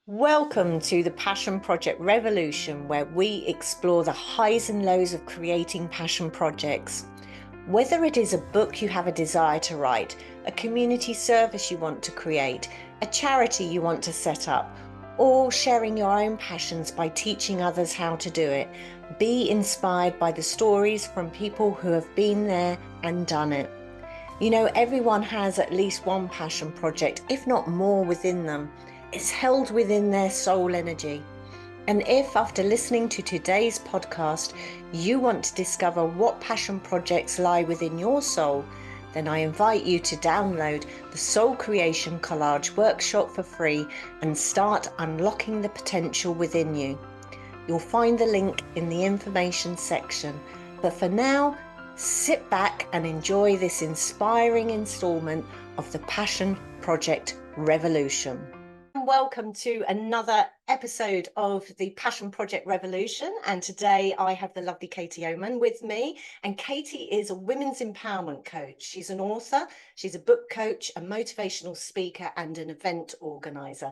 Welcome to the Passion Project Revolution, where we explore the highs and lows of creating passion projects. Whether it is a book you have a desire to write, a community service you want to create, a charity you want to set up, or sharing your own passions by teaching others how to do it, be inspired by the stories from people who have been there and done it. You know, everyone has at least one passion project, if not more, within them. It's held within their soul energy. And if, after listening to today's podcast, you want to discover what passion projects lie within your soul, then I invite you to download the Soul Creation Collage Workshop for free and start unlocking the potential within you. You'll find the link in the information section. But for now, sit back and enjoy this inspiring installment of the Passion Project Revolution. Welcome to another episode of the Passion Project Revolution, and today I have the lovely Katie Oman with me, and Katie is a women's empowerment coach. She's an author, she's a book coach, a motivational speaker and an event organizer.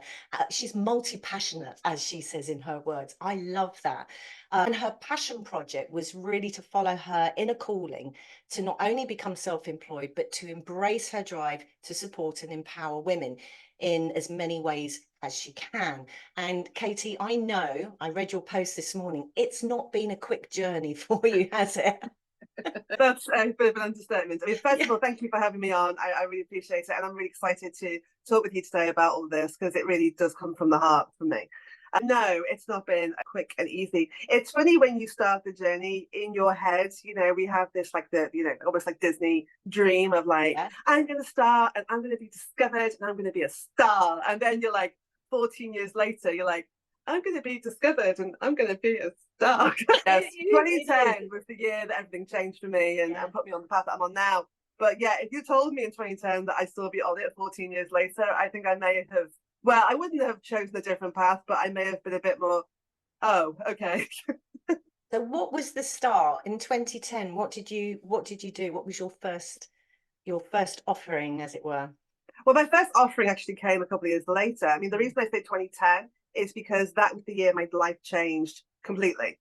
She's multi-passionate, as she says in her words. I love that. And her passion project was really to follow her inner calling to not only become self-employed, but to embrace her drive to support and empower women in as many ways as she can. And Katie, I know, I read your post this morning, it's not been a quick journey for you, has it? That's a bit of an understatement. I mean, first of all, thank you for having me on. I really appreciate it. And I'm really excited to talk with you today about all this because it really does come from the heart for me. No, it's not been quick and easy. It's funny when you start the journey in your head, we have this almost like Disney dream of like, yeah, I'm going to start and I'm going to be discovered and I'm going to be a star. And then you're like 14 years later, you're like, I'm going to be discovered and I'm going to be a star. Yes, 2010 was the year that everything changed for me and put me on the path that I'm on now. But yeah, if you told me in 2010 that I'd still be on it 14 years later, I think I may have, well, I wouldn't have chosen a different path, but I may have been a bit more, oh, okay. So what was the start in 2010? What did you do? What was your first offering, as it were? Well, my first offering actually came a couple of years later. I mean, the reason I say 2010 is because that was the year my life changed completely.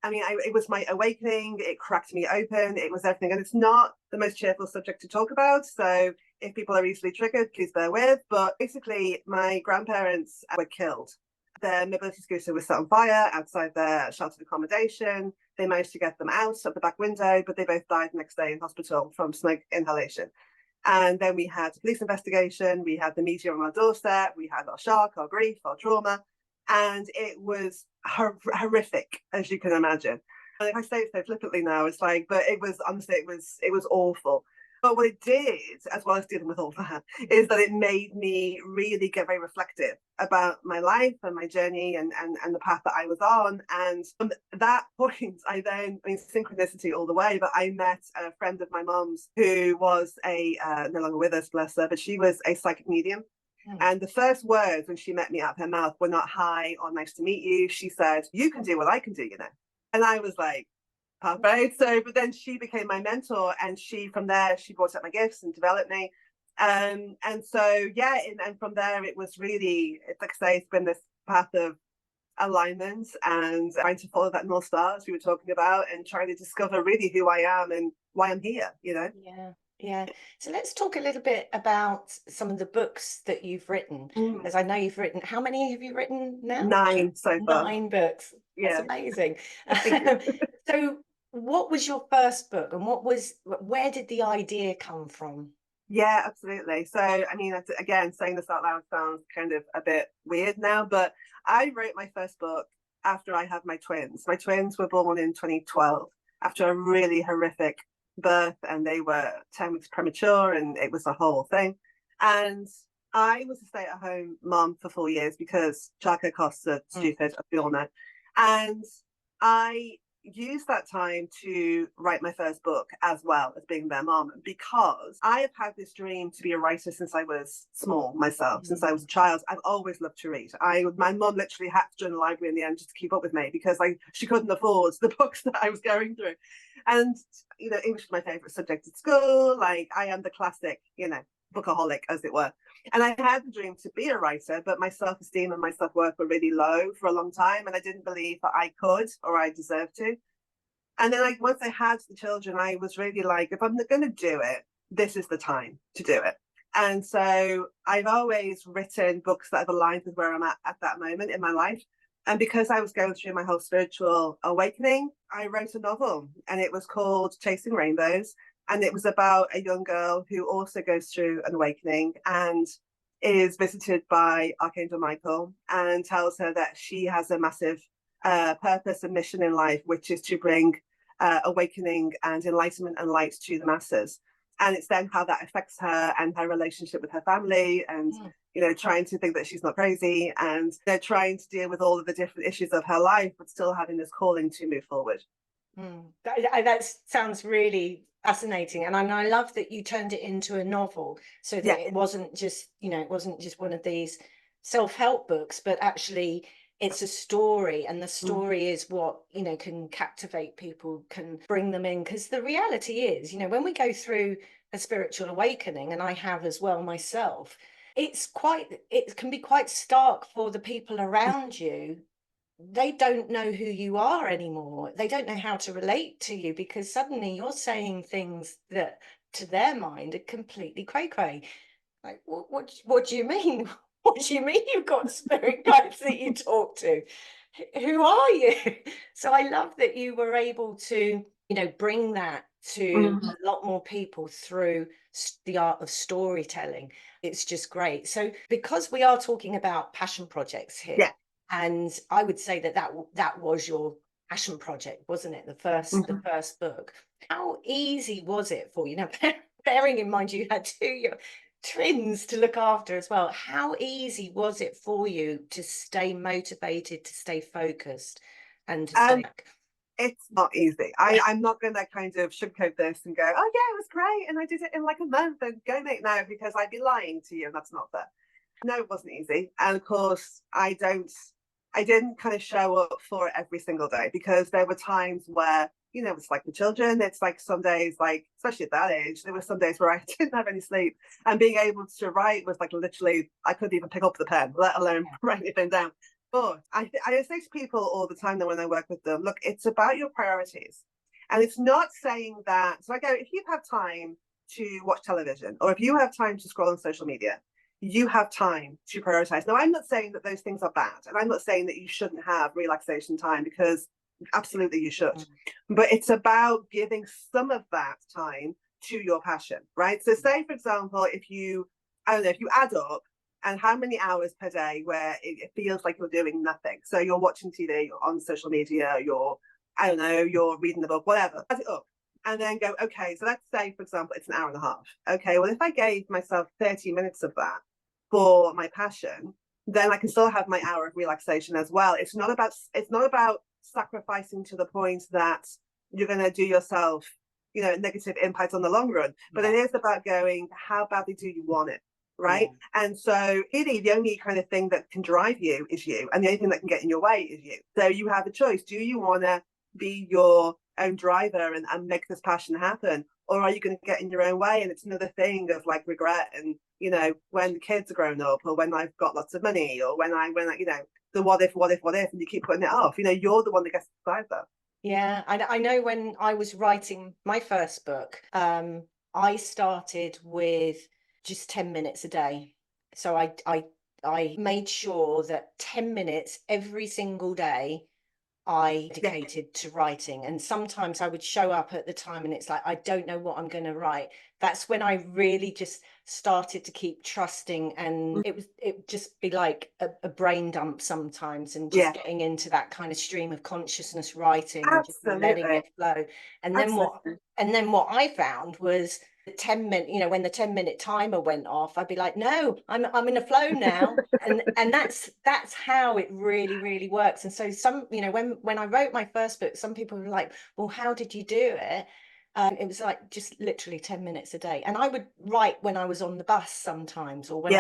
It was my awakening. It cracked me open. It was everything. And it's not the most cheerful subject to talk about. So if people are easily triggered, please bear with. But basically, my grandparents were killed. Their mobility scooter was set on fire outside their sheltered accommodation. They managed to get them out of the back window, but they both died the next day in hospital from smoke inhalation. And then we had a police investigation. We had the media on our doorstep. We had our shock, our grief, our trauma. And it was horrific, as you can imagine. And if I say it so flippantly now, it's like, but it was, honestly, it was awful. But what it did, as well as dealing with all that, is that it made me really get very reflective about my life and my journey and the path that I was on. And from that point, synchronicity all the way, but I met a friend of my mom's who was no longer with us, bless her, but she was a psychic medium. And the first words when she met me out of her mouth were not hi or nice to meet you. She said, you can do what I can do, And I was like, right. So, but then she became my mentor, and from there, she brought up my gifts and developed me. And so, yeah, and from there, it was really, it's like I say, it's been this path of alignment and trying to follow that North Star, as we were talking about, and trying to discover really who I am and why I'm here, Yeah. So let's talk a little bit about some of the books that you've written, because I know you've written, how many have you written now? 9 so far. 9 books. Yeah. That's amazing. So what was your first book, and where did the idea come from? Yeah, absolutely. So, again, saying this out loud sounds kind of a bit weird now, but I wrote my first book after I had my twins. My twins were born in 2012 after a really horrific birth, and they were 10 weeks premature, and it was a whole thing. And I was a stay-at-home mom for 4 years because childcare costs are stupid, as we all know. And I used that time to write my first book as well as being their mom, because I have had this dream to be a writer since I was small myself. Since I was a child, I've always loved to read. My mom literally had to join the library in the end just to keep up with me, because she couldn't afford the books that I was going through. And English was my favorite subject at school. Like, I am the classic bookaholic, as it were. And I had the dream to be a writer, but my self-esteem and my self-worth were really low for a long time, and I didn't believe that I could or I deserved to. And then like once I had the children, I was really like, if I'm going to do it, this is the time to do it. And so I've always written books that have aligned with where I'm at that moment in my life. And because I was going through my whole spiritual awakening, I wrote a novel, and it was called Chasing Rainbows. And it was about a young girl who also goes through an awakening and is visited by Archangel Michael and tells her that she has a massive purpose and mission in life, which is to bring awakening and enlightenment and light to the masses. And it's then how that affects her and her relationship with her family, and trying to think that she's not crazy, and they're trying to deal with all of the different issues of her life, but still having this calling to move forward. That sounds really fascinating, and I love that you turned it into a novel, so that it wasn't just one of these self-help books, but actually it's a story, and the story is what can captivate people, can bring them in. Because the reality is, when we go through a spiritual awakening, and I have as well myself, it can be quite stark for the people around you. They don't know who you are anymore. They don't know how to relate to you, because suddenly you're saying things that to their mind are completely cray-cray. Like, what do you mean? What do you mean you've got spirit guides that you talk to? Who are you? So I love that you were able to, bring that to a lot more people through the art of storytelling. It's just great. So because we are talking about passion projects here, and I would say that was your passion project, wasn't it? The first book. How easy was it for you? Now, bearing in mind you had two twins to look after as well, how easy was it for you to stay motivated, to stay focused, and to stay It's not easy. I'm not going to kind of sugarcoat this and go, oh yeah, it was great and I did it in like a month and go make now, because I'd be lying to you, and that's not fair. No, it wasn't easy. And of course I didn't kind of show up for it every single day, because there were times where it's like the children, it's like some days, like especially at that age, there were some days where I didn't have any sleep, and being able to write was like literally I couldn't even pick up the pen, let alone write anything down. But I say to people all the time that when I work with them, look, it's about your priorities. And it's not saying that, so I go, if you have time to watch television, or if you have time to scroll on social media, you have time to prioritize. Now, I'm not saying that those things are bad, and I'm not saying that you shouldn't have relaxation time, because absolutely you should. But it's about giving some of that time to your passion, right? So say, for example, if you add up and how many hours per day where it feels like you're doing nothing. So you're watching TV, you're on social media, you're reading a book, whatever. Add it up and then go, okay, so let's say, for example, it's an hour and a half. Okay, well, if I gave myself 30 minutes of that for my passion, then I can still have my hour of relaxation as well. It's not about sacrificing to the point that you're going to do yourself, negative impact on the long run. But it is about going, how badly do you want it? Right. And so really the only kind of thing that can drive you is you, and the only thing that can get in your way is you. So you have a choice. Do you want to be your own driver and make this passion happen, or are you going to get in your own way? And it's another thing of like regret, and when the kids are grown up, or when I've got lots of money, or when I the what if, and you keep putting it off. You're the one that gets to decide that. Yeah, I know when I was writing my first book, I started with just 10 minutes a day. So I made sure that 10 minutes every single day I dedicated to writing. And sometimes I would show up at the time and it's like, I don't know what I'm going to write. That's when I really just started to keep trusting, and it would just be like a brain dump sometimes, and just getting into that kind of stream of consciousness writing. Absolutely. And just letting it flow. And then what I found was the 10-minute, when the 10-minute timer went off, I'd be like, no, I'm in a flow now. and that's how it really, really works. And so when I wrote my first book, some people were like, well, how did you do it? It was like just literally 10 minutes a day. And I would write when I was on the bus sometimes, or when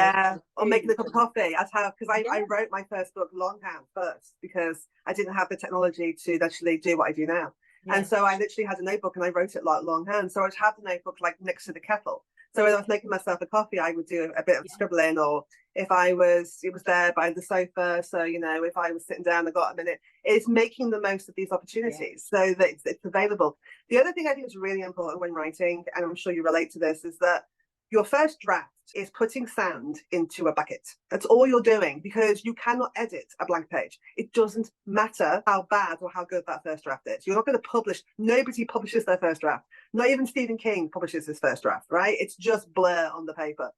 or making a cup of coffee. I wrote my first book longhand first, because I didn't have the technology to actually do what I do now. And so I literally had a notebook and I wrote it like longhand. So I'd have the notebook like next to the kettle. So when I was making myself a coffee, I would do a bit of scribbling, or if it was there by the sofa. So, if I was sitting down, I got a minute. It's making the most of these opportunities so that it's available. The other thing I think is really important when writing, and I'm sure you relate to this, is that your first draft is putting sand into a bucket. That's all you're doing, because you cannot edit a blank page. It doesn't matter how bad or how good that first draft is. You're not going to publish. Nobody publishes their first draft. Not even Stephen King publishes his first draft, right? It's just blur on the paper.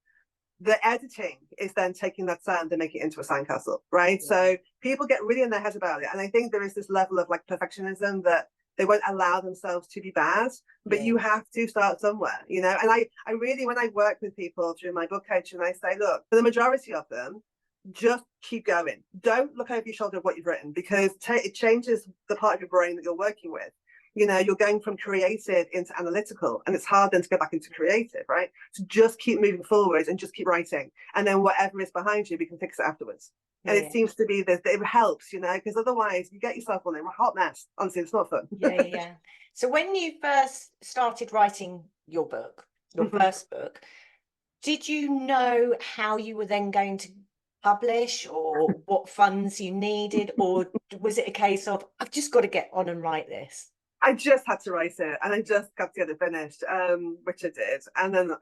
The editing is then taking that sand and making it into a sandcastle, right? So people get really in their head about it. And I think there is this level of like perfectionism that they won't allow themselves to be bad, but you have to start somewhere, And I really, when I work with people through my book coaching, I say, look, for the majority of them, just keep going. Don't look over your shoulder at what you've written, because it changes the part of your brain that you're working with. You're going from creative into analytical, and it's hard then to go back into creative, right? So just keep moving forward and just keep writing. And then whatever is behind you, we can fix it afterwards. And it seems to be that it helps, because otherwise you get yourself on a hot mess. Honestly, it's not fun. Yeah. So when you first started writing your book, your first book, did you know how you were then going to publish, or what funds you needed, or was it a case of, I've just got to get on and write this? I just had to write it, and I just got to get it finished, which I did. And then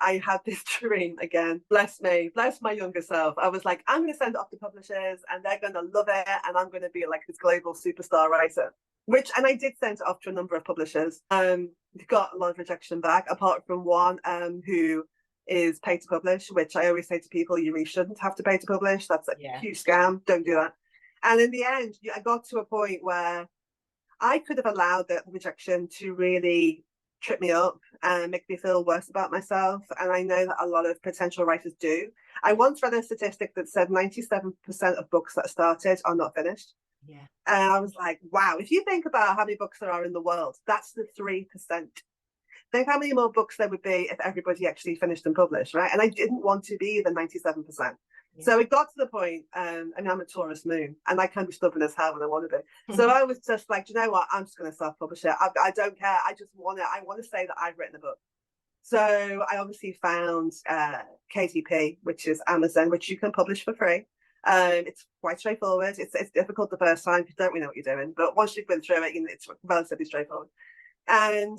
I had this dream again. Bless me, bless my younger self. I was like, I'm going to send it off to publishers, and they're going to love it, and I'm going to be like this global superstar writer. And I did send it off to a number of publishers. Got a lot of rejection back, apart from one who is pay to publish, which I always say to people, you really shouldn't have to pay to publish. That's a huge scam. Don't do that. And in the end, I got to a point where I could have allowed the rejection to really trip me up and make me feel worse about myself. And I know that a lot of potential writers do. I once read a statistic that said 97% of books that are started are not finished. Yeah. And I was like, wow, if you think about how many books there are in the world, that's the 3%. Think how many more books there would be if everybody actually finished and published, right? And I didn't want to be the 97%. So it got to the point, I'm a Taurus moon, and I can be stubborn as hell when I want to be. So I was just like, do you know what? I'm just going to self-publish it. I don't care. I just want it. I want to say that I've written a book. So I obviously found KTP, which is Amazon, which you can publish for free. It's quite straightforward. It's difficult the first time because you don't really know what you're doing. But once you've been through it, it's relatively straightforward. And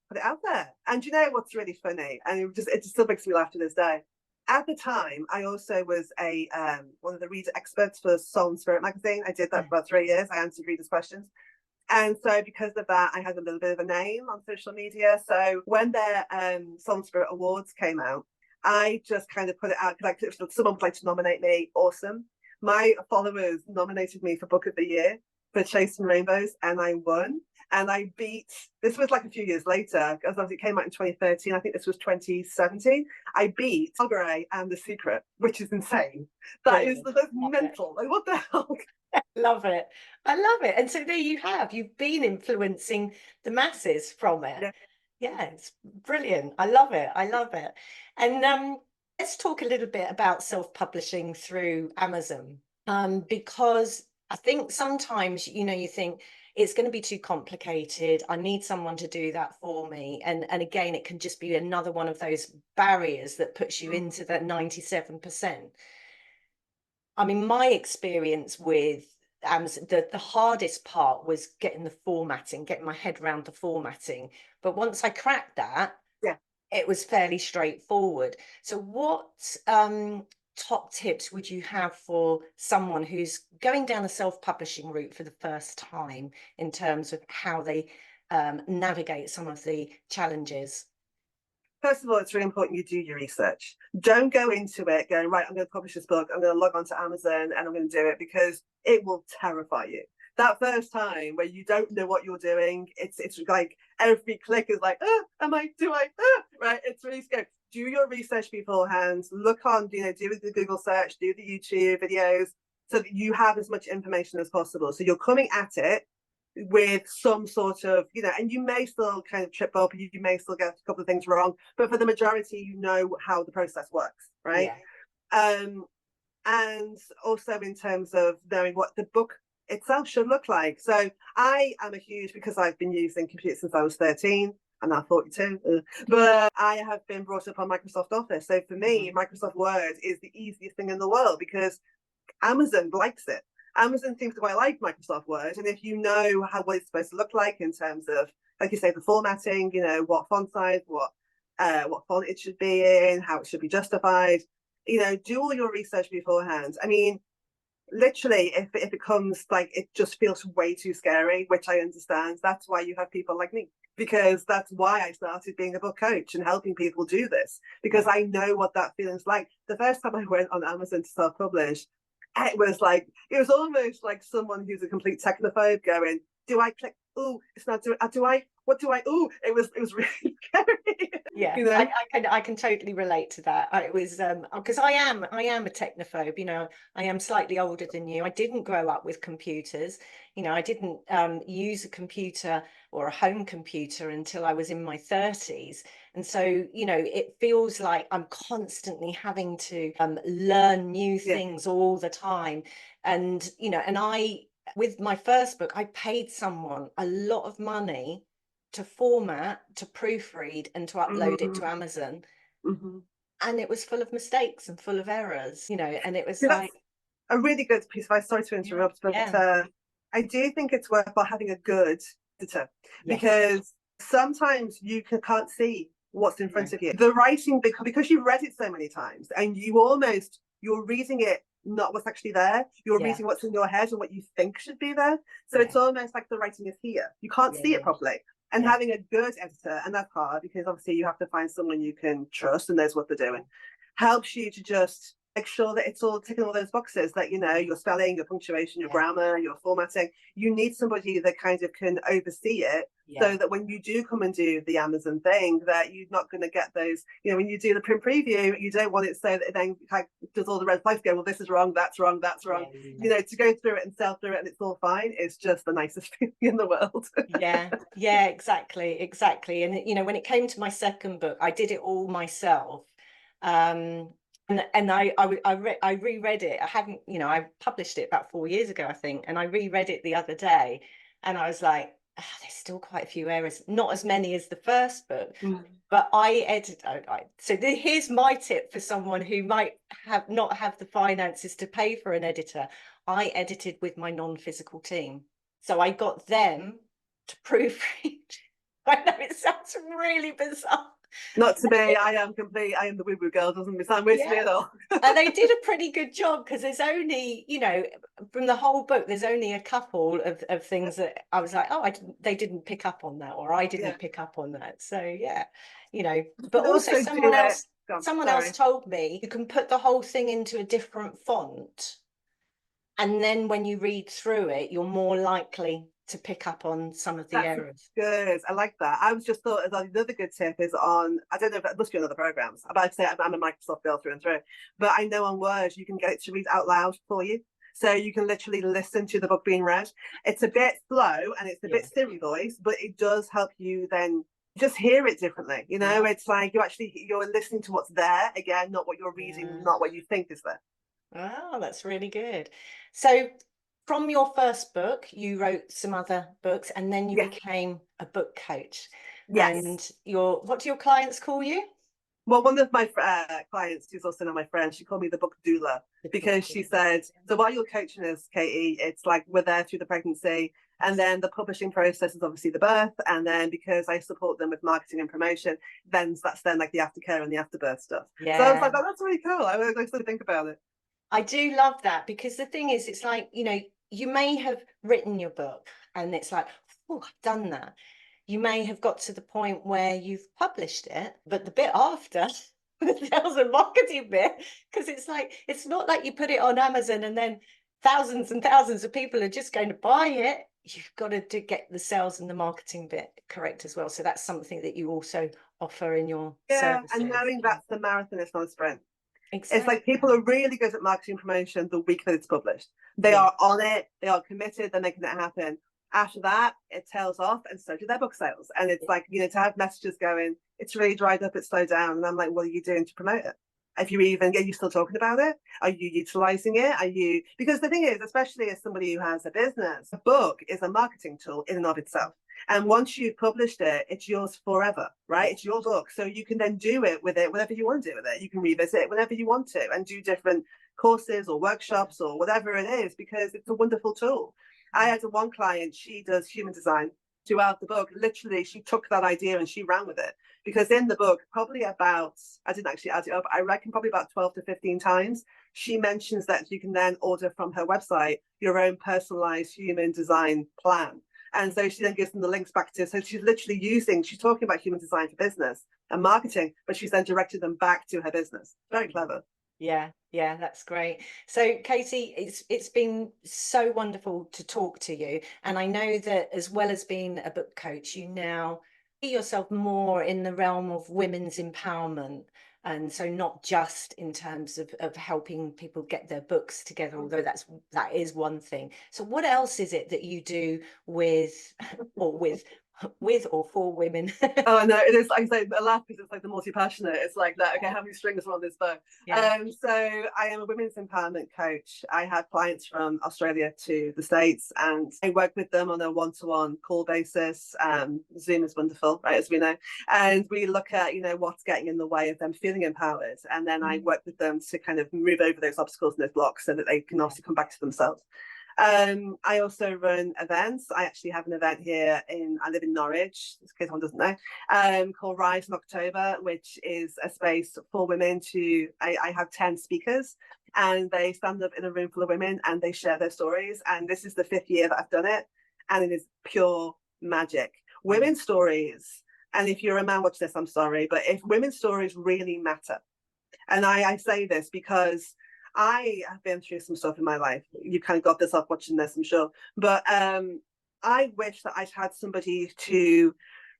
put it out there. And you know what's really funny? And it just still makes me laugh to this day. At the time, I also was one of the reader experts for Soul and Spirit magazine. I did that for about 3 years. I answered readers' questions. And so because of that, I had a little bit of a name on social media. So when their Soul and Spirit Awards came out, I just kind of put it out. Like, someone would like to nominate me. Awesome. My followers nominated me for Book of the Year for Chasing Rainbows, and I won. And I beat, this was like a few years later, because it came out in 2013. I think this was 2017. I beat Margaret and The Secret, which is insane. That's mental. Like, what the hell? Love it. I love it. And so there you have, you've been influencing the masses from it. Yeah, it's brilliant. I love it. I love it. And let's talk a little bit about self-publishing through Amazon, because I think sometimes, you think it's going to be too complicated. I need someone to do that for me. And again, it can just be another one of those barriers that puts you into that 97%. I mean, my experience with Amazon, the hardest part was getting the formatting, getting my head around the formatting. But once I cracked that, it was fairly straightforward. So what top tips would you have for someone who's going down the self-publishing route for the first time in terms of how they navigate some of the challenges? First of all, it's really important you do your research. Don't go into it going, right, I'm going to publish this book, I'm going to log on to Amazon and I'm going to do it, because it will terrify you. That first time where you don't know what you're doing, it's like every click is like, right? It's really scary. Do your research beforehand. Look on, do the Google search, do the YouTube videos, so that you have as much information as possible. So you're coming at it with some sort of, and you may still kind of trip up, you may still get a couple of things wrong, but for the majority, you know how the process works, right? And also in terms of knowing what the book itself should look like. So I am because I've been using computers since I was 13. I'm now 42. But I have been brought up on Microsoft Office. So for me, Microsoft Word is the easiest thing in the world because Amazon likes it. Amazon seems to quite like Microsoft Word. And if you know what it's supposed to look like in terms of, like you say, the formatting, you know, what font size, what font it should be in, how it should be justified, you know, do all your research beforehand. I mean, literally, if it becomes like it just feels way too scary, which I understand, that's why you have people like me, because that's why I started being a book coach and helping people do this, because I know what that feeling's like. The first time I went on Amazon to self-publish, it was almost like someone who's a complete technophobe going, do I click? Oh, it's not doing. Do I? What do I? Oh, it was really scary. Yeah, you know? I can totally relate to that. It was because I am a technophobe. You know, I am slightly older than you. I didn't grow up with computers. You know, I didn't use a computer or a home computer until I was in my 30s. And so, you know, it feels like I'm constantly having to learn new things all the time. And, you know, and with my first book, I paid someone a lot of money to format, to proofread, and to upload it to Amazon. And it was full of mistakes and full of errors, you know, and it was like a really good piece of advice. Sorry to interrupt, but I do think it's worthwhile having a good editor because sometimes you can't see what's in front of you. The writing, because you've read it so many times and you're reading it, not what's actually there. You're reading what's in your head and what you think should be there. So it's almost like the writing is here. You can't see it properly. And having a good editor, and that's hard because obviously you have to find someone you can trust and knows what they're doing, helps you to just make sure that it's all ticking all those boxes, that, you know, your spelling, your punctuation, your grammar, your formatting. You need somebody that kind of can oversee it so that when you do come and do the Amazon thing, that you're not going to get those, you know, when you do the print preview, you don't want it so that it then like, does all the red flags go, well, this is wrong, that's wrong, that's wrong. You know, to go through it and sail through it and it's all fine, it's just the nicest feeling in the world. Exactly. And, you know, when it came to my second book, I did it all myself. And I reread it. I hadn't, you know, I published it about 4 years ago, I think, and I reread it the other day, and I was like, there's still quite a few errors, not as many as the first book, but I edited. So here's my tip for someone who might not have the finances to pay for an editor. I edited with my non-physical team, so I got them to proofread. I know it sounds really bizarre. Not to me, I am the woo-woo girl, doesn't sound weird to me at all. And they did a pretty good job because there's only, you know, from the whole book, there's only a couple of things that I was like, oh, they didn't pick up on that, or I didn't pick up on that. So yeah, you know, but also someone else told me you can put the whole thing into a different font, and then when you read through it, you're more likely to pick up on some of the errors. Good. I like that. I was just thought another good tip is on, I don't know if it must be on other programs. I'd say I'm a Microsoft girl through and through, but I know on Word you can get it to read out loud for you. So you can literally listen to the book being read. It's a bit slow and it's a bit Siri voice, but it does help you then just hear it differently. You know, it's like you're listening to what's there again, not what you're reading, not what you think is there. Oh, that's really good. So from your first book, you wrote some other books, and then you became a book coach. And what do your clients call you? Well, one of my clients, who's also now my friend, she called me the book doula because she said, so while you're coaching us, Katie, it's like we're there through the pregnancy, and then the publishing process is obviously the birth, and then because I support them with marketing and promotion, then that's then like the aftercare and the afterbirth stuff. So I was like, oh, that's really cool. I sort of think about it. I do love that, because the thing is, it's like, you know, you may have written your book and it's like, oh, I've done that. You may have got to the point where you've published it, but the bit after, the sales and marketing bit, because it's like, it's not like you put it on Amazon and then thousands and thousands of people are just going to buy it. You've got to get the sales and the marketing bit correct as well. So that's something that you also offer in your services. And knowing that's the marathon, it's not a sprint. Exactly. It's like people are really good at marketing promotion the week that it's published. They are on it, they are committed, they're making it happen. After that, it tails off, and so do their book sales. And it's like, you know, to have messages going, it's really dried up, it's slowed down. And I'm like, what are you doing to promote it? If you even, are you still talking about it? Are you utilizing it? Are you, because the thing is, especially as somebody who has a business, a book is a marketing tool in and of itself. And once you've published it, it's yours forever, right? It's your book. So you can then do it with it, whatever you want to do with it. You can revisit it whenever you want to and do different courses or workshops or whatever it is, because it's a wonderful tool. I had one client, she does human design. Throughout the book, literally, she took that idea and she ran with it. Because in the book, probably about, I didn't actually add it up, I reckon probably about 12 to 15 times, she mentions that you can then order from her website your own personalized human design plan. And so she then gives them the links back to, so she's literally using, she's talking about human design for business and marketing, but she's then directed them back to her business. Very clever. Yeah, that's great. So Katie, it's been so wonderful to talk to you. And I know that as well as being a book coach, you now see yourself more in the realm of women's empowerment. And so not just in terms of helping people get their books together, although that is one thing. So what else is it that you do with or for women? Oh no, it is like I say, I laugh because it's like the multi-passionate. It's like that. Okay, how many strings are on this bow? Yeah. So I am a women's empowerment coach. I have clients from Australia to the States, and I work with them on a one-to-one call basis. Zoom is wonderful, right, as we know, and we look at what's getting in the way of them feeling empowered, and then I work with them to kind of move over those obstacles and those blocks so that they can also come back to themselves. I also run events. I actually have an event here I live in Norwich, in case one doesn't know, called Rise in October, which is a space for women I have 10 speakers and they stand up in a room full of women and they share their stories. And this is the 5th year that I've done it. And it is pure magic. Women's stories, and if you're a man watch this, I'm sorry, but if women's stories really matter, and I say this because I have been through some stuff in my life. You kind of got this off watching this, I'm sure. But I wish that I'd had somebody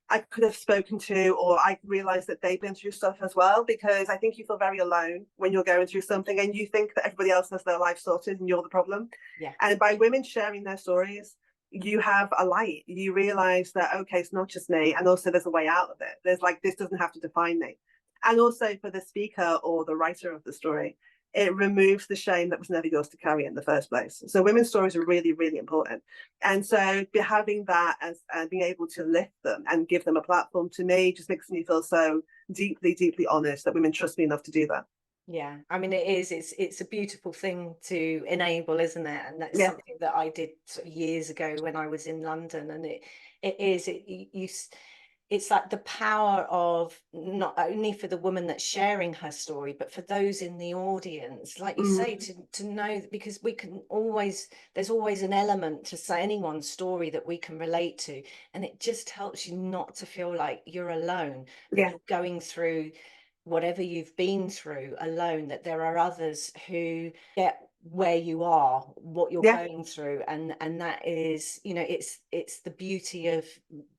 I could have spoken to, or I realized that they've been through stuff as well, because I think you feel very alone when you're going through something and you think that everybody else has their life sorted and you're the problem. Yeah. And by women sharing their stories, you have a light. You realize that, okay, it's not just me. And also there's a way out of it. There's like, this doesn't have to define me. And also for the speaker or the writer of the story, it removes the shame that was never yours to carry in the first place. So women's stories are really, really important. And so having that as being able to lift them and give them a platform, to me, just makes me feel so deeply, deeply honoured that women trust me enough to do that. Yeah, I mean, it's a beautiful thing to enable, isn't it? And that's something that I did sort of years ago when I was in London. And it's like the power of not only for the woman that's sharing her story, but for those in the audience, like you say, to know that, because there's always an element to anyone's story that we can relate to, and it just helps you not to feel like you're alone, that you're going through whatever you've been through alone, that there are others who get where you are, what you're going through, and that is, it's the beauty of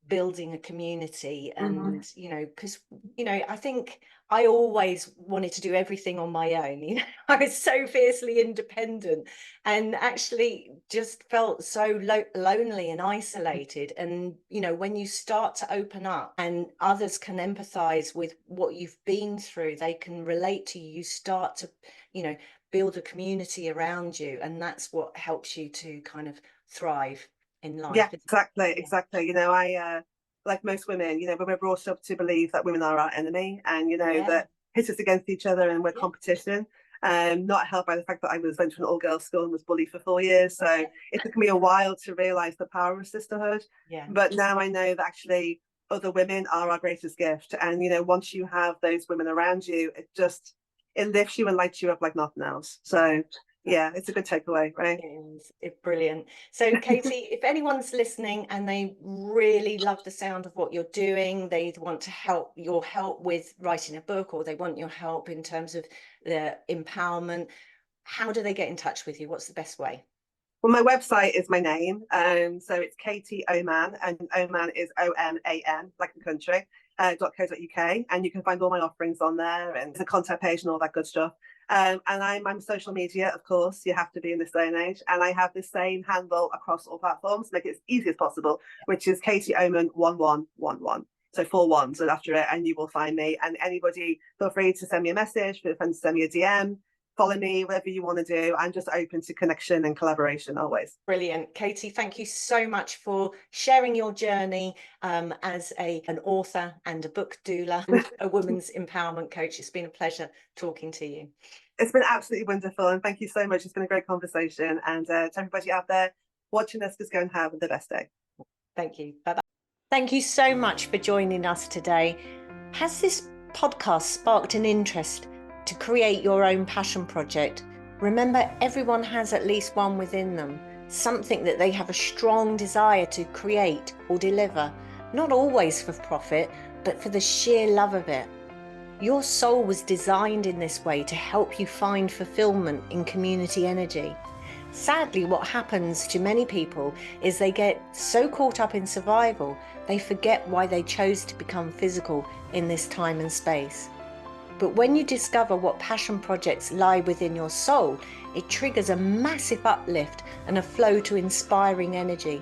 building a community. And because I think I always wanted to do everything on my own. I was so fiercely independent and actually just felt so lonely and isolated. And when you start to open up and others can empathize with what you've been through, they can relate to you, you start to build a community around you, and that's what helps you to kind of thrive in life. Exactly. I like most women, we're brought up to believe that women are our enemy, and that hit us against each other and we're competition. Not helped by the fact that I went to an all-girls school and was bullied for 4 years, so it took me a while to realize the power of sisterhood. But now I know that actually other women are our greatest gift, and once you have those women around you, it lifts you and lights you up like nothing else. So it's a good takeaway, right? It's brilliant. So Katie, if anyone's listening and they really love the sound of what you're doing, they want your help with writing a book, or they want your help in terms of the empowerment, how do they get in touch with you? What's the best way? Well, my website is my name, so it's Katie Oman, and Oman is OMAN, like the country, .co.uk, and you can find all my offerings on there and the contact page and all that good stuff. And I'm social media, of course, you have to be in this day and age, and I have the same handle across all platforms to make it as easy as possible, which is Katie Oman 1111. So 4 1s after it, and you will find me. And anybody, feel free to send me a message, feel free to send me a DM, follow me, whatever you want to do. I'm just open to connection and collaboration always. Brilliant. Katie, thank you so much for sharing your journey as an author and a book doula, a women's empowerment coach. It's been a pleasure talking to you. It's been absolutely wonderful, and thank you so much. It's been a great conversation, and to everybody out there watching us, just go and have the best day. Thank you. Bye-bye. Thank you so much for joining us today. Has this podcast sparked an interest to create your own passion project? Remember, everyone has at least one within them, something that they have a strong desire to create or deliver, not always for profit, but for the sheer love of it. Your soul was designed in this way to help you find fulfillment in community energy. Sadly, what happens to many people is they get so caught up in survival, they forget why they chose to become physical in this time and space. But when you discover what passion projects lie within your soul, it triggers a massive uplift and a flow to inspiring energy.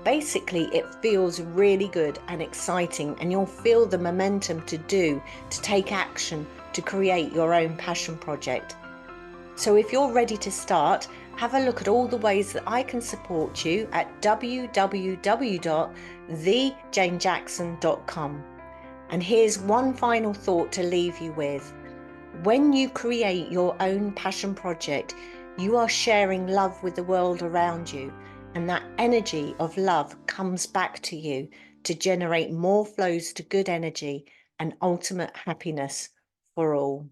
Basically, it feels really good and exciting, and you'll feel the momentum to take action, to create your own passion project. So if you're ready to start, have a look at all the ways that I can support you at www.thejanejackson.com. And here's one final thought to leave you with. When you create your own passion project, you are sharing love with the world around you, and that energy of love comes back to you to generate more flows to good energy and ultimate happiness for all.